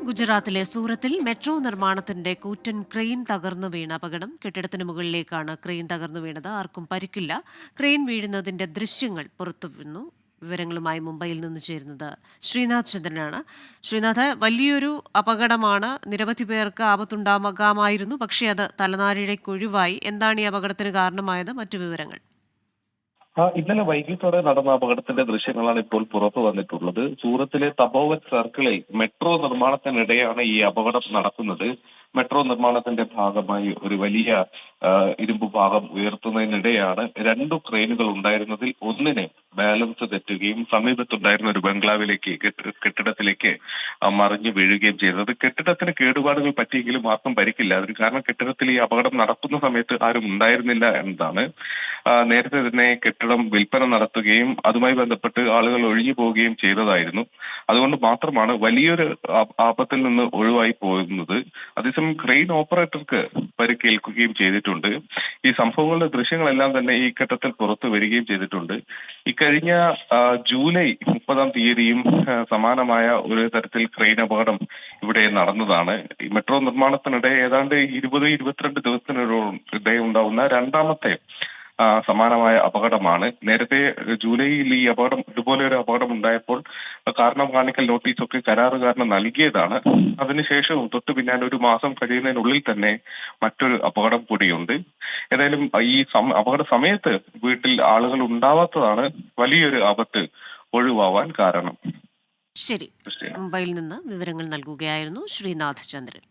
ഗുജറാത്തിലെ സൂറത്തിൽ മെട്രോ നിർമ്മാണത്തിന്റെ കൂറ്റൻ ക്രെയിൻ തകർന്നു വീണ അപകടം. കെട്ടിടത്തിന് മുകളിലേക്കാണ് ക്രെയിൻ തകർന്നു വീണത്. ആർക്കും പരിക്കില്ല. ക്രെയിൻ വീഴുന്നതിന്റെ ദൃശ്യങ്ങൾ പുറത്തുവന്നു. വിവരങ്ങളുമായി മുംബൈയിൽ നിന്ന് ചേരുന്നത് ശ്രീനാഥ് ചന്ദ്രനാണ്. ശ്രീനാഥ്, വലിയൊരു അപകടമാണ്. നിരവധി പേർക്ക് ആപത്തുണ്ടാകാമായിരുന്നു. പക്ഷേ അത് തലനാരിഴയ്ക്കൊഴിവായി. എന്താണ് ഈ അപകടത്തിന് കാരണമായത്? മറ്റു വിവരങ്ങൾ? ഇന്നലെ വൈകിട്ടോടെ നടന്ന അപകടത്തിന്റെ ദൃശ്യങ്ങളാണ് ഇപ്പോൾ പുറത്തു വന്നിട്ടുള്ളത്. സൂറത്തിലെ തപോവത് സർക്കിളിൽ മെട്രോ നിർമ്മാണത്തിനിടെയാണ് ഈ അപകടം നടക്കുന്നത്. മെട്രോ നിർമ്മാണത്തിന്റെ ഭാഗമായി ഒരു വലിയ ഇരുമ്പ് ഭാഗം ഉയർത്തുന്നതിനിടെയാണ് രണ്ടു ക്രെയിനുകൾ ഉണ്ടായിരുന്നതിൽ ഒന്നിനെ ബാലൻസ് തെറ്റുകയും സമീപത്തുണ്ടായിരുന്ന ഒരു ബംഗ്ലാവിലേക്ക് കെട്ടിടത്തിലേക്ക് മറിഞ്ഞു വീഴുകയും ചെയ്തത്. കെട്ടിടത്തിന് കേടുപാടുകൾ പറ്റിയെങ്കിലും ആർക്കും പരിക്കില്ല. അതിന് കാരണം കെട്ടിടത്തിൽ ഈ അപകടം നടക്കുന്ന സമയത്ത് ആരും ഉണ്ടായിരുന്നില്ല എന്നതാണ്. നേരത്തെ തന്നെ കെട്ടിടം വിൽപ്പന നടത്തുകയും അതുമായി ബന്ധപ്പെട്ട് ആളുകൾ ഒഴിഞ്ഞു പോവുകയും ചെയ്തതായിരുന്നു. അതുകൊണ്ട് മാത്രമാണ് വലിയൊരു ആപത്തിൽ നിന്ന് ഒഴിവായി പോകുന്നത്. അതേസമയം ക്രെയിൻ ഓപ്പറേറ്റർക്ക് പരിക്കേൽക്കുകയും ചെയ്തിട്ടുണ്ട്. ഈ സംഭവങ്ങളുടെ ദൃശ്യങ്ങളെല്ലാം തന്നെ ഈ ഘട്ടത്തിൽ പുറത്തു വരികയും ചെയ്തിട്ടുണ്ട്. ഇക്കഴിഞ്ഞ ജൂലൈ 30-ാം തീയതിയും സമാനമായ ഒരു തരത്തിൽ ക്രെയിൻ അപകടം ഇവിടെ നടന്നതാണ്. ഈ മെട്രോ നിർമ്മാണത്തിനിടെ ഏതാണ്ട് 20-22 ദിവസത്തിനിടെ ഉണ്ടാവുന്ന രണ്ടാമത്തെ സമാനമായ അപകടമാണ്. നേരത്തെ ജൂലൈയിൽ ഈ അപകടം ഇതുപോലെ ഒരു അപകടം ഉണ്ടായപ്പോൾ കാരണം കാണിക്കൽ നോട്ടീസൊക്കെ കരാറുകാരന് നൽകിയതാണ്. അതിനുശേഷവും തൊട്ടു പിന്നാലെ ഒരു മാസം കഴിയുന്നതിനുള്ളിൽ തന്നെ മറ്റൊരു അപകടം കൂടിയുണ്ട്. ഏതായാലും ഈ അപകട സമയത്ത് വീട്ടിൽ ആളുകൾ ഉണ്ടാവാത്തതാണ് വലിയൊരു ആപത്ത് ഒഴിവാവാൻ കാരണം. ശരി. മുംബൈയിൽ നിന്ന് വിവരങ്ങൾ നൽകുകയായിരുന്നു ശ്രീനാഥ് ചന്ദ്രൻ.